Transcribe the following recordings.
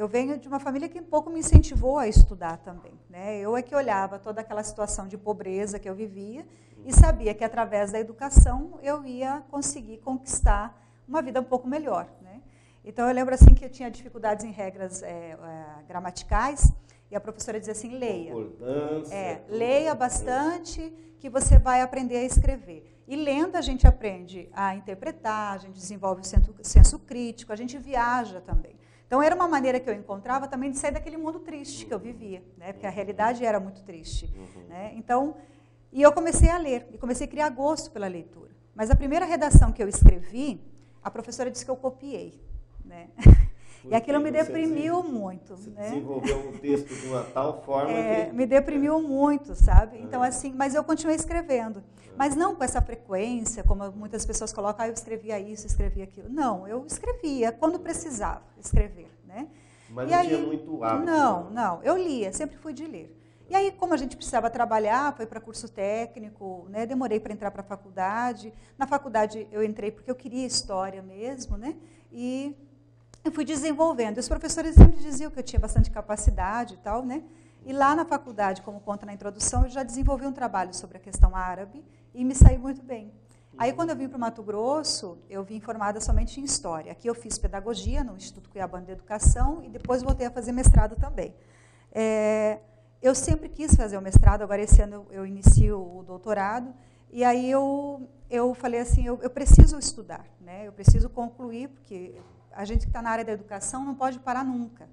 eu venho de uma família que um pouco me incentivou a estudar também, né? Eu é que olhava toda aquela situação de pobreza que eu vivia e sabia que através da educação eu ia conseguir conquistar uma vida um pouco melhor, né? Então eu lembro assim que eu tinha dificuldades em regras gramaticais e a professora dizia assim, leia. Leia bastante que você vai aprender a escrever. E lendo a gente aprende a interpretar, a gente desenvolve o senso crítico, a gente viaja também. Então era uma maneira que eu encontrava também de sair daquele mundo triste que eu vivia, né? Porque a realidade era muito triste, né? Então, e eu comecei a ler, e comecei a criar gosto pela leitura. Mas a primeira redação que eu escrevi, a professora disse que eu copiei, né? E aquilo me deprimiu muito. Você né? desenvolveu um texto de uma tal forma que... Me deprimiu muito, sabe? Então, assim, mas eu continuei escrevendo. Mas não com essa frequência, como muitas pessoas colocam, eu escrevia isso, escrevia aquilo. Não, eu escrevia quando precisava escrever, né? Mas não tinha muito hábito. Não, eu lia, sempre fui de ler. E aí, como a gente precisava trabalhar, foi para curso técnico, né? Demorei para entrar para a faculdade. Na faculdade eu entrei porque eu queria história mesmo, né? E eu fui desenvolvendo. Os professores sempre diziam que eu tinha bastante capacidade e tal, né? E lá na faculdade, como conta na introdução, eu já desenvolvi um trabalho sobre a questão árabe e me saí muito bem. Aí, quando eu vim para o Mato Grosso, eu vim formada somente em História. Aqui eu fiz Pedagogia no Instituto Cuiabano de Educação e depois voltei a fazer mestrado também. Eu sempre quis fazer o mestrado, agora esse ano eu inicio o doutorado, e aí eu falei assim, eu preciso estudar, né? Eu preciso concluir, porque a gente que está na área da educação não pode parar nunca.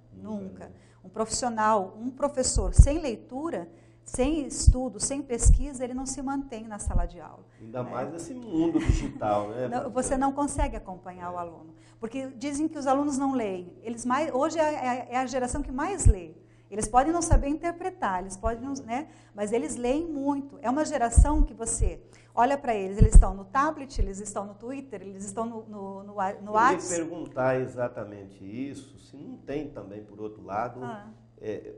Um profissional, um professor sem leitura, sem estudo, sem pesquisa, ele não se mantém na sala de aula. Ainda mais nesse mundo digital, né? Você não consegue acompanhar o aluno. Porque dizem que os alunos não leem. Hoje é a geração que mais lê. Eles podem não saber interpretar, eles podem não, né? Mas eles leem muito. É uma geração que você olha para eles estão no tablet, eles estão no Twitter, eles estão no WhatsApp. Eu ia perguntar exatamente isso, se não tem também, por outro lado,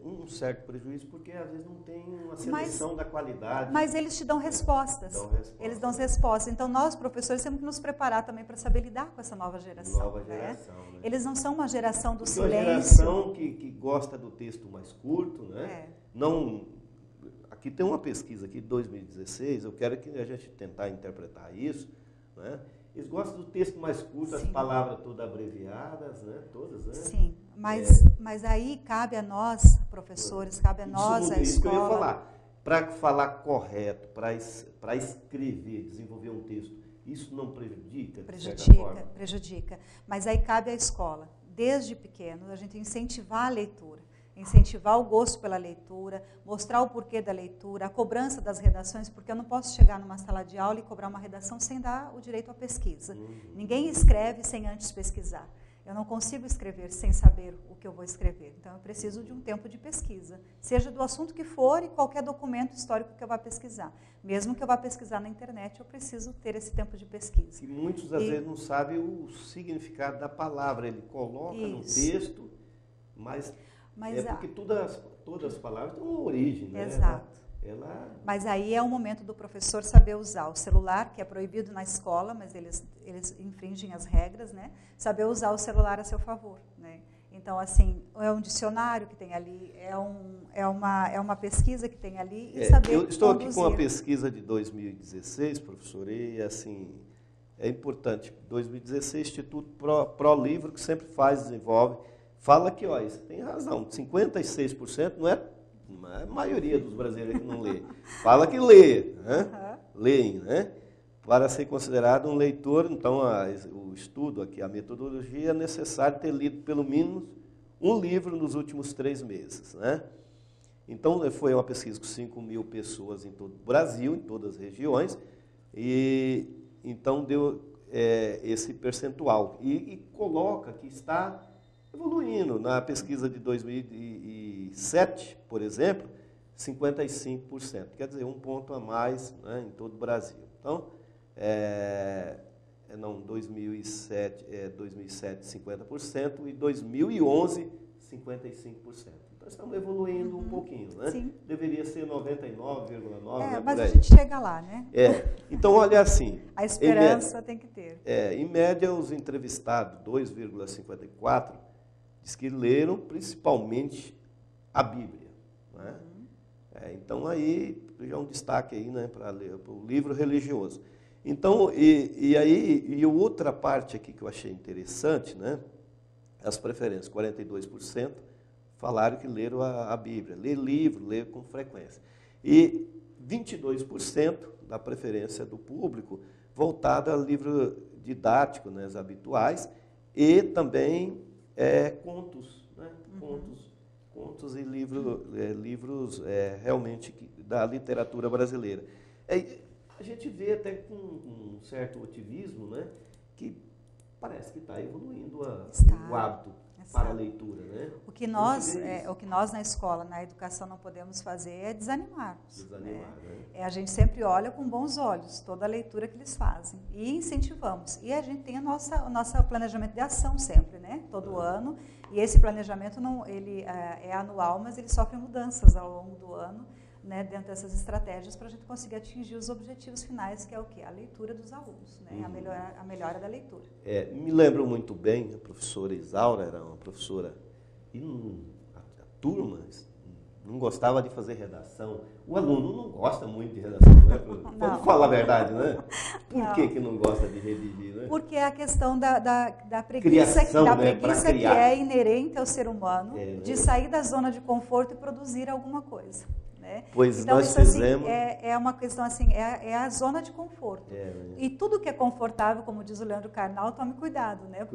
um certo prejuízo, porque às vezes não tem uma seleção da qualidade. Mas eles te dão respostas. Eles dão respostas. Então, nós, professores, temos que nos preparar também para saber lidar com essa nova geração. Né? Eles não são uma geração do silêncio. Uma geração que gosta do texto mais curto, né? Aqui tem uma pesquisa aqui de 2016, eu quero que a gente tentar interpretar isso, né? Eles gostam do texto mais curto, as palavras todas abreviadas, né? Todas, né? Sim, mas aí cabe a nós, professores, cabe a nós, a escola. Isso que eu ia falar. Para falar correto, para escrever, desenvolver um texto, isso não prejudica, de certa forma? Prejudica. Mas aí cabe à escola, desde pequeno, a gente incentivar a leitura. Incentivar o gosto pela leitura, mostrar o porquê da leitura, a cobrança das redações, porque eu não posso chegar numa sala de aula e cobrar uma redação sem dar o direito à pesquisa. Ninguém escreve sem antes pesquisar. Eu não consigo escrever sem saber o que eu vou escrever. Então, eu preciso de um tempo de pesquisa, seja do assunto que for e qualquer documento histórico que eu vá pesquisar. Mesmo que eu vá pesquisar na internet, eu preciso ter esse tempo de pesquisa. E muitos, às vezes, não sabem o significado da palavra. Ele coloca no texto, mas porque todas as palavras têm uma origem, né? Exato. Mas aí é o momento do professor saber usar o celular, que é proibido na escola, mas eles infringem as regras, né? Saber usar o celular a seu favor, né? Então, assim, é um dicionário que tem ali, é uma pesquisa que tem ali, e saber eu estou conduzir. aqui com uma pesquisa de 2016, professor, e assim, é importante. 2016, Instituto Pro Livro, que sempre desenvolve, fala que, ó, você tem razão, 56% não é a maioria dos brasileiros que não lê. Fala que lê, né? Leem, né? Para ser considerado um leitor, então, o estudo aqui, a metodologia, é necessário ter lido pelo menos um livro nos últimos 3 meses, né? Então, foi uma pesquisa com 5.000 pessoas em todo o Brasil, em todas as regiões, e então deu esse percentual. E coloca que está evoluindo. Na pesquisa de 2007, por exemplo, 55%. Quer dizer, um ponto a mais, né, em todo o Brasil. Então, 2007, 50% e 2011, 55%. Então, estamos evoluindo um pouquinho, né? Sim. Deveria ser 99,9%. Né, mas a gente chega lá, né? Então, olha assim. A esperança tem que ter. Em média, os entrevistados, 2,54%, diz que leram principalmente a Bíblia. Né? Então, aí, já um destaque aí, né, para ler o livro religioso. Então, e outra parte aqui que eu achei interessante, né, as preferências, 42% falaram que leram a Bíblia, ler livro, ler com frequência. E 22% da preferência do público voltada a livro didático, né, os habituais, e também contos, né, contos e livros realmente da literatura brasileira. A gente vê até com um certo otimismo, né, que parece que está evoluindo o hábito para a leitura. Né? O que nós na escola, na educação, não podemos fazer é desanimarmos. Né? A gente sempre olha com bons olhos toda a leitura que eles fazem e incentivamos. E a gente tem o nosso planejamento de ação sempre, né? Todo ano. E esse planejamento ele é anual, mas ele sofre mudanças ao longo do ano, né, dentro dessas estratégias para a gente conseguir atingir os objetivos finais, que é o quê? A leitura dos alunos, né, a melhora da leitura. Me lembro muito bem, a professora Isaura era uma professora, e a turma não gostava de fazer redação. O aluno não gosta muito de redação, né? Vamos falar a verdade, né? Por que não gosta de redigir, né? Porque é a questão da preguiça, preguiça que é inerente ao ser humano, de sair da zona de conforto e produzir alguma coisa. Pois então, nós isso fizemos... assim, é uma questão assim, é a zona de conforto. E tudo que é confortável, como diz o Leandro Carnal, tome cuidado, né?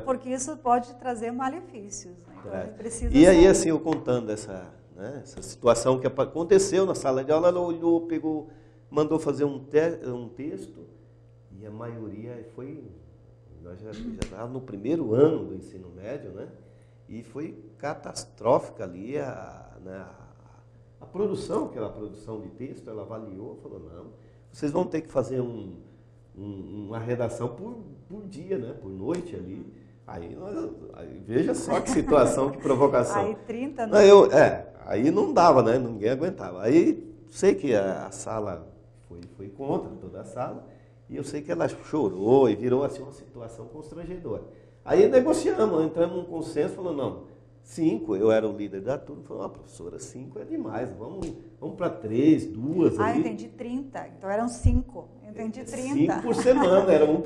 Porque isso pode trazer malefícios. Né? Então, precisa aí, assim, eu contando essa situação que aconteceu na sala de aula, ela olhou, pegou, mandou fazer um texto, e a maioria nós já estávamos no primeiro ano do ensino médio, né? E foi catastrófica ali a produção, aquela produção de texto, ela avaliou, falou, não, vocês vão ter que fazer uma redação por dia, né, por noite ali. Aí veja só que situação, que provocação. Aí 30, né? Aí não dava, né, ninguém aguentava. Aí sei que a sala foi contra, toda a sala, e eu sei que ela chorou e virou assim uma situação constrangedora. Aí negociamos, entramos num consenso, falou, não, 5, eu era o líder da turma, falei, professora, 5 é demais, vamos para 3, 2 ali. Entendi 30, então eram 5, entendi 30. 5 por semana, era uma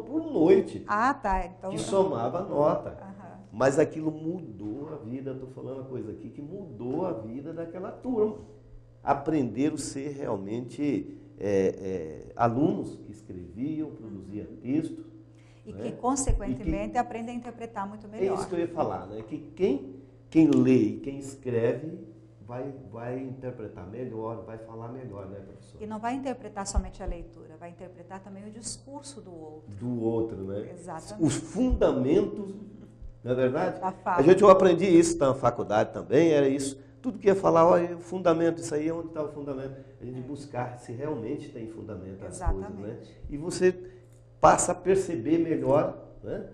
por noite. Tá. Então, que somava a nota. Mas aquilo mudou a vida, estou falando uma coisa aqui, que mudou a vida daquela turma. Aprenderam a ser realmente alunos que escreviam, produziam textos. E que, consequentemente, aprende a interpretar muito melhor. É isso que eu ia falar, né? Que quem lê e quem escreve vai interpretar melhor, vai falar melhor, né, professor? E não vai interpretar somente a leitura, vai interpretar também o discurso do outro. Do outro, né? Exatamente. Os fundamentos, não é verdade? Eu aprendi isso na faculdade também, era isso. Tudo que ia falar, olha, o fundamento, isso aí, onde está o fundamento? A gente buscar se realmente tem fundamento as coisas, né? E você passa a perceber melhor, né?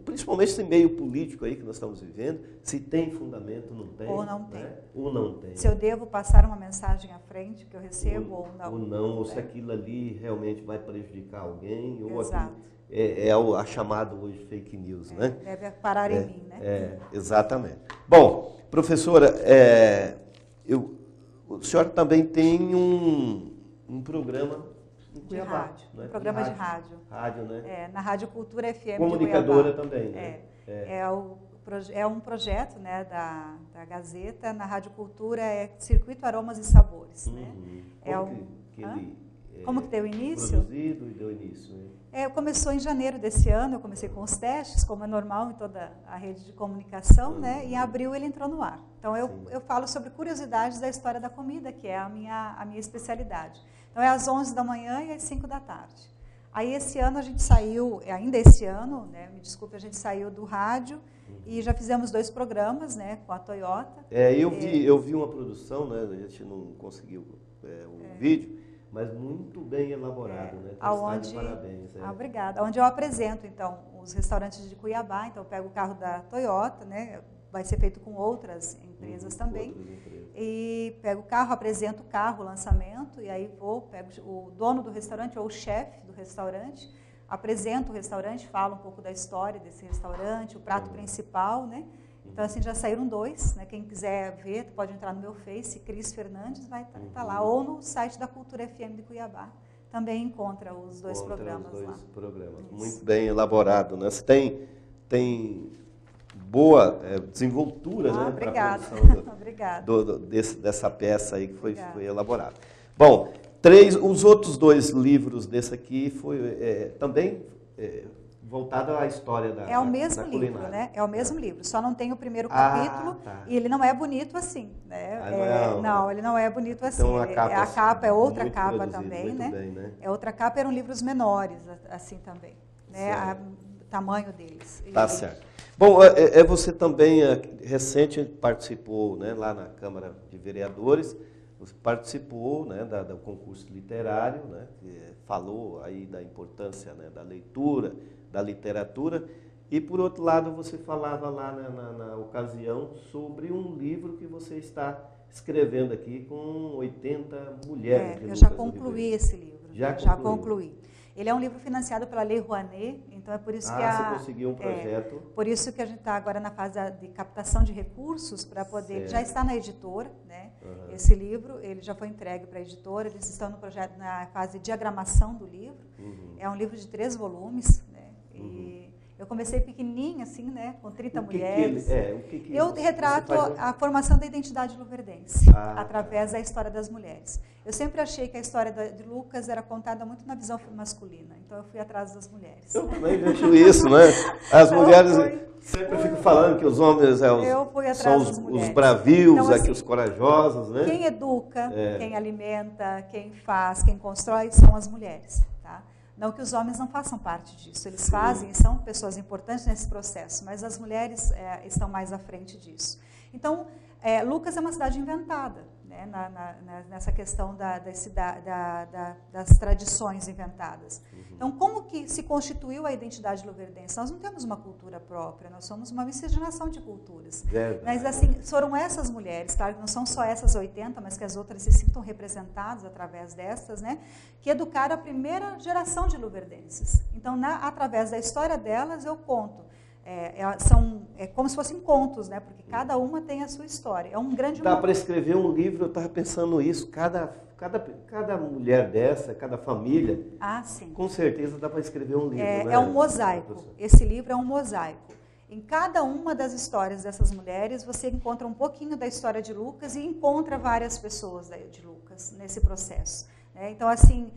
Principalmente esse meio político aí que nós estamos vivendo, se tem fundamento, não tem. Ou não tem. Né? Ou não tem. Se eu devo passar uma mensagem à frente que eu recebo ou não. Ou não, ou se aquilo ali realmente vai prejudicar alguém, ou Exato. A chamada hoje fake news, né? Deve parar em mim, né? Exatamente. Bom, professora, o senhor também tem um programa em Cuiabá, rádio, né? Um programa de rádio. Rádio, né? Na Rádio Cultura FM Comunicadora de Cuiabá. também, né? É um projeto, né, da Gazeta, na Rádio Cultura, Circuito Aromas e Sabores. Né? Como que deu início? Produzido e deu início. Né? Começou em janeiro desse ano, eu comecei com os testes, como é normal em toda a rede de comunicação, né? E em abril ele entrou no ar. Então eu falo sobre curiosidades da história da comida, que é a minha especialidade. Então é às 11 da manhã e às 5 da tarde. Aí esse ano a gente saiu, ainda esse ano, né, me desculpe, a gente saiu do rádio e já fizemos 2 programas, né, com a Toyota. Eu vi uma produção, né, a gente não conseguiu o vídeo, mas muito bem elaborado, né? Aonde, parabéns. Obrigada. Onde eu apresento, então, os restaurantes de Cuiabá, então eu pego o carro da Toyota, né, vai ser feito com outras empresas também. E pego o carro, apresento o carro, o lançamento, e aí pego o dono do restaurante ou o chefe do restaurante, apresento o restaurante, falo um pouco da história desse restaurante, o prato principal, né? Então, assim, já saíram 2, né? Quem quiser ver, pode entrar no meu Face, Cris Fernandes, vai estar lá. Ou no site da Cultura FM de Cuiabá. Também encontra os 2 programas lá. Muito bem elaborado, né? Você tem boa desenvoltura, né? Obrigada. Obrigada. Dessa peça aí que foi elaborada. Bom, os outros 2 livros desse aqui foi também voltado à história da É o mesmo livro, né? É o mesmo livro, só não tem o primeiro capítulo e ele não é bonito assim, né? Não, ele não é bonito assim. Então, a capa é outra capa também, né? Bem, né? É outra capa, eram livros menores assim também, né? O tamanho deles. Tá certo. Bom, você também recente participou, né, lá na Câmara de Vereadores. Você participou, né, do concurso literário, né, que falou aí da importância, né, da leitura, da literatura, e por outro lado você falava lá na ocasião sobre um livro que você está escrevendo aqui com 80 mulheres. Eu já concluí esse livro. Já concluí. Ele é um livro financiado pela Lei Rouanet, então é por isso que você conseguiu um projeto. Por isso que a gente está agora na fase de captação de recursos para poder. Ele já está na editora, né? Esse livro ele já foi entregue para a editora. Eles estão no projeto na fase de diagramação do livro. É um livro de 3 volumes, né? E eu comecei pequenininha, assim, né? Com 30 mulheres. Eu retrato a formação da identidade luverdense através da história das mulheres. Eu sempre achei que a história de Lucas era contada muito na visão masculina, então eu fui atrás das mulheres. Eu também vejo isso, né? As mulheres, sempre fico falando que os homens são os bravios, então, assim, os corajosos, né? Quem educa, quem alimenta, quem faz, quem constrói, são as mulheres, tá? Não que os homens não façam parte disso, eles fazem e são pessoas importantes nesse processo, mas as mulheres estão mais à frente disso. Então, Lucas é uma cidade inventada, né, nessa questão das tradições inventadas. Então, como que se constituiu a identidade luverdense? Nós não temos uma cultura própria, nós somos uma miscigenação de culturas. Mas, assim, foram essas mulheres, claro que não são só essas 80, mas que as outras se sintam representadas através destas, né, que educaram a primeira geração de luverdenses. Então, através da história delas, eu conto. São como se fossem contos, né? Porque cada uma tem a sua história. É um grande... Dá para escrever um livro, eu estava pensando isso, cada mulher dessa, cada família, sim. Com certeza dá para escrever um livro. Né? É um mosaico, esse livro é um mosaico. Em cada uma das histórias dessas mulheres, você encontra um pouquinho da história de Lucas e encontra várias pessoas de Lucas nesse processo, né? Então, assim...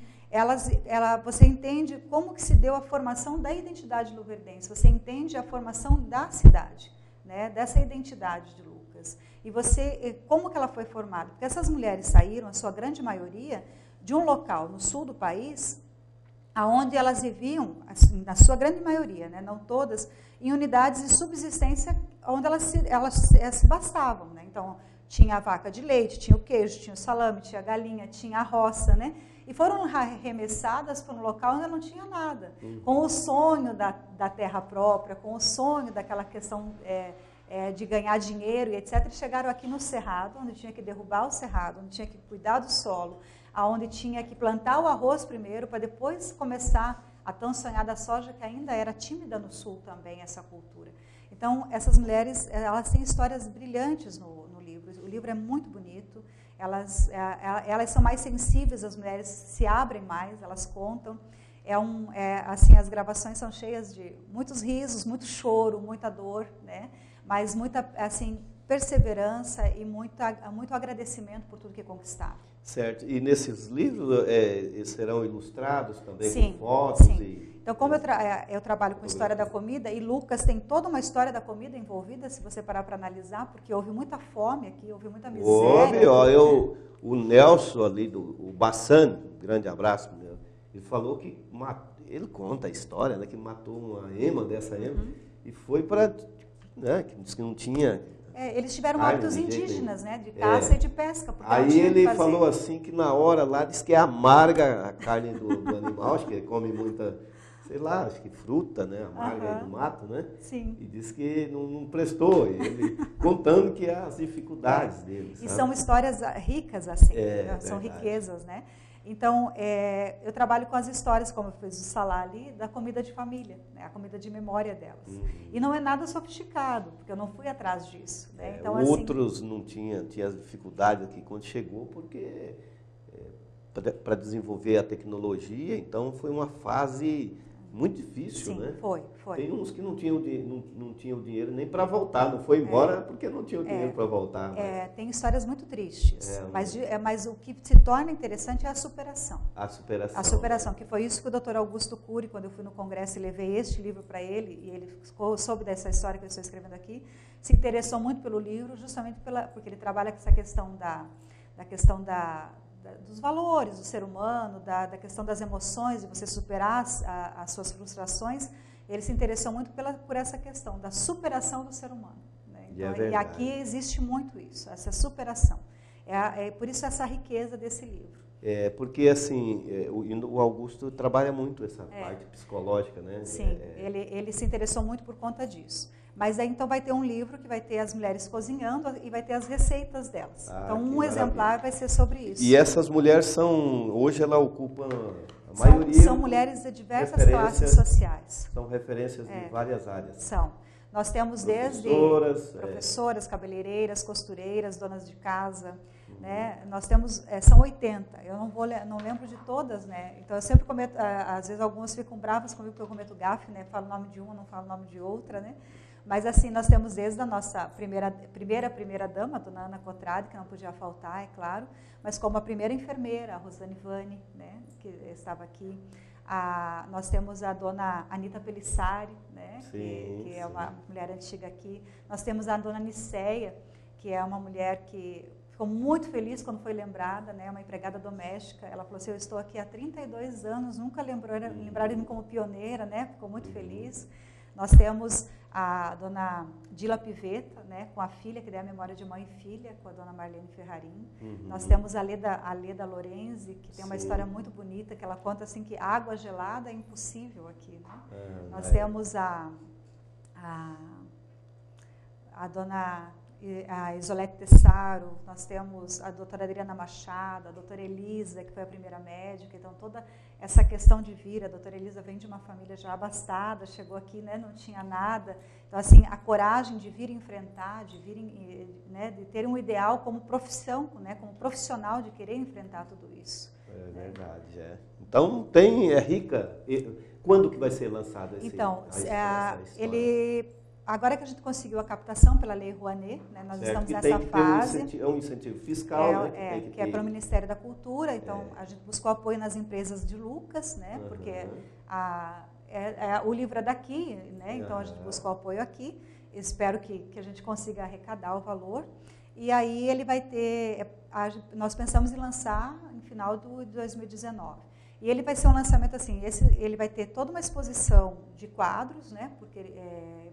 você entende como que se deu a formação da identidade luverdense, você entende a formação da cidade, né, dessa identidade de Lucas. E como que ela foi formada? Porque essas mulheres saíram, a sua grande maioria, de um local no sul do país, onde elas viviam, assim, na sua grande maioria, né, não todas, em unidades de subsistência onde elas se bastavam. Né? Então, tinha a vaca de leite, tinha o queijo, tinha o salame, tinha a galinha, tinha a roça, né? E foram arremessadas para um local onde não tinha nada, com o sonho da terra própria, com o sonho daquela questão de ganhar dinheiro e etc. E chegaram aqui no Cerrado, onde tinha que derrubar o cerrado, onde tinha que cuidar do solo, onde tinha que plantar o arroz primeiro, para depois começar a tão sonhada soja, que ainda era tímida no sul também, essa cultura. Então, essas mulheres, elas têm histórias brilhantes no livro. O livro é muito bonito. Elas são mais sensíveis, as mulheres se abrem mais, elas contam. Assim, as gravações são cheias de muitos risos, muito choro, muita dor, né? Mas muita assim, perseverança e muito agradecimento por tudo que conquistaram. Certo. E nesses livros serão ilustrados também, sim, com fotos? Sim. Então, como eu trabalho com história da comida, e Lucas tem toda uma história da comida envolvida, se você parar para analisar, porque houve muita fome aqui, houve muita miséria. O Nelson ali, o Bassan, um grande abraço, ele falou que ele conta a história, né, que matou uma ema dessa ema, e foi para, né, que não tinha... eles tiveram hábitos indígenas, né, de caça e de pesca. Aí ele falou assim que na hora lá, diz que é amarga a carne do animal, acho que ele come muita... sei lá, acho que fruta, né, amarga aí do mato, né? Sim. E disse que não prestou, ele contando que as dificuldades dele. E são histórias ricas, assim, são riquezas, né? Então, eu trabalho com as histórias, como eu fiz o Salá ali, da comida de família, né? A comida de memória delas. E não é nada sofisticado, porque eu não fui atrás disso. Né? Então, outros não tinha dificuldade aqui quando chegou, porque para desenvolver a tecnologia, então foi uma fase muito difícil, sim, né? Foi. Tem uns que não tinham dinheiro nem para voltar, não foi embora porque não tinham dinheiro para voltar. Né? Tem histórias muito tristes, mas o que se torna interessante é a superação. A superação, que foi isso que o Dr. Augusto Cury, quando eu fui no congresso e levei este livro para ele, e ele soube dessa história que eu estou escrevendo aqui, se interessou muito pelo livro, justamente porque ele trabalha com essa questão dos valores do ser humano, da questão das emoções, de você superar as suas frustrações. Ele se interessou muito por essa questão da superação do ser humano. Né? Então, e aqui existe muito isso, essa superação. Por isso essa riqueza desse livro. Porque assim, o Augusto trabalha muito essa parte psicológica, né? Sim, ele se interessou muito por conta disso. Mas aí então vai ter um livro que vai ter as mulheres cozinhando e vai ter as receitas delas. Então um exemplar vai ser sobre isso. E essas mulheres hoje ela ocupam a maioria... São mulheres de diversas classes sociais. São referências de várias áreas. São. Nós temos desde professoras, cabeleireiras, costureiras, donas de casa. Né? Nós temos, são 80, eu não lembro de todas, né? Então eu sempre cometo, às vezes algumas ficam bravas comigo porque eu cometo gafe, né? Falo o nome de uma, não falo o nome de outra, né? Mas assim, nós temos desde a nossa primeira dama, a dona Ana Cotrade, que não podia faltar, é claro, mas como a primeira enfermeira, a Rosane Vani, né? Que estava aqui. Nós temos a dona Anita Pelissari, né? Que é uma mulher antiga aqui. Nós temos a dona Niceia, que é uma mulher que ficou muito feliz quando foi lembrada, né, uma empregada doméstica. Ela falou assim, eu estou aqui há 32 anos, nunca lembraram de mim como pioneira, né, ficou muito feliz. Nós temos a dona Dila Pivetta, né, com a filha, que é a memória de mãe e filha, com a dona Marlene Ferrarim. Nós temos a Leda Lorenzi, que tem uma história muito bonita, que ela conta assim que água gelada é impossível aqui. Né? Nós temos a dona... a Isolete Tessaro, nós temos a doutora Adriana Machado, a doutora Elisa, que foi a primeira médica. Então, toda essa questão de vir, a doutora Elisa vem de uma família já abastada, chegou aqui, né, não tinha nada. Então, assim, a coragem de vir enfrentar, né, de ter um ideal como profissão, né, como profissional, de querer enfrentar tudo isso. É verdade, Então, é rica. Quando que vai ser lançado esse essa história? Agora que a gente conseguiu a captação pela Lei Rouanet, né, nós estamos nessa fase. É um incentivo fiscal, que é pelo Ministério da Cultura. Então, a gente buscou apoio nas empresas de Lucas, né, porque o livro é daqui, né, então a gente buscou apoio aqui. Espero que a gente consiga arrecadar o valor. E aí ele vai ter, nós pensamos em lançar no final de 2019. E ele vai ser um lançamento assim, ele vai ter toda uma exposição de quadros, né, porque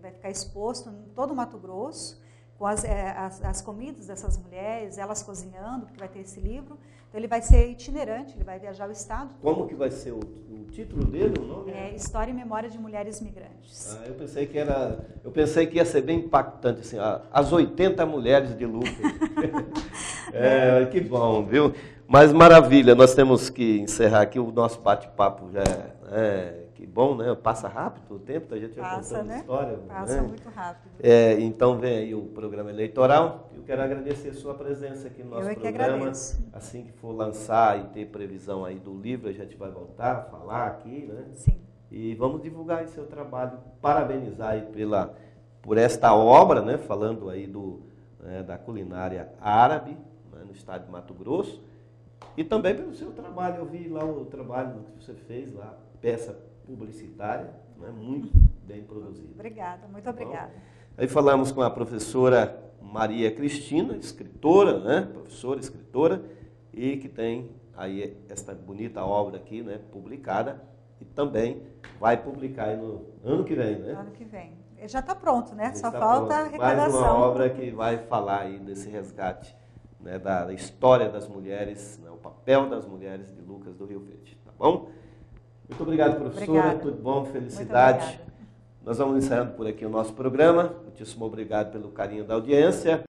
vai ficar exposto em todo o Mato Grosso, com as comidas dessas mulheres, elas cozinhando, porque vai ter esse livro. Então ele vai ser itinerante, ele vai viajar o estado. Como que vai ser o título dele, o nome? História e Memória de Mulheres Migrantes. Eu pensei que ia ser bem impactante, assim, as 80 mulheres de Lucas. Que bom, viu? Mas maravilha, nós temos que encerrar aqui o nosso bate-papo já. Que bom, né? Passa rápido o tempo, a gente já contando história. Passa muito rápido. Então vem aí o programa eleitoral. Eu quero agradecer a sua presença aqui no nosso programa. Eu que agradeço. Assim que for lançar e ter previsão aí do livro, a gente vai voltar a falar aqui, né? Sim. E vamos divulgar aí seu trabalho, parabenizar aí por esta obra, né? Falando aí da culinária árabe, né? No estado de Mato Grosso. E também pelo seu trabalho, eu vi lá o trabalho que você fez lá, peça publicitária, né, muito bem produzida. Obrigada, muito obrigada. Aí falamos com a professora Maria Cristina, escritora, né, professora, escritora, e que tem aí esta bonita obra aqui, né, publicada, e também vai publicar aí no ano que vem, né? Ano que vem. Já está pronto, né? Só falta a arrecadação. Mais uma obra que vai falar aí desse resgate, né, da história das mulheres, né, o papel das mulheres de Lucas do Rio Verde, tá bom? Muito obrigado, professora. Obrigada. Tudo bom, felicidade. Nós vamos encerrando por aqui o nosso programa. Muitíssimo obrigado pelo carinho da audiência.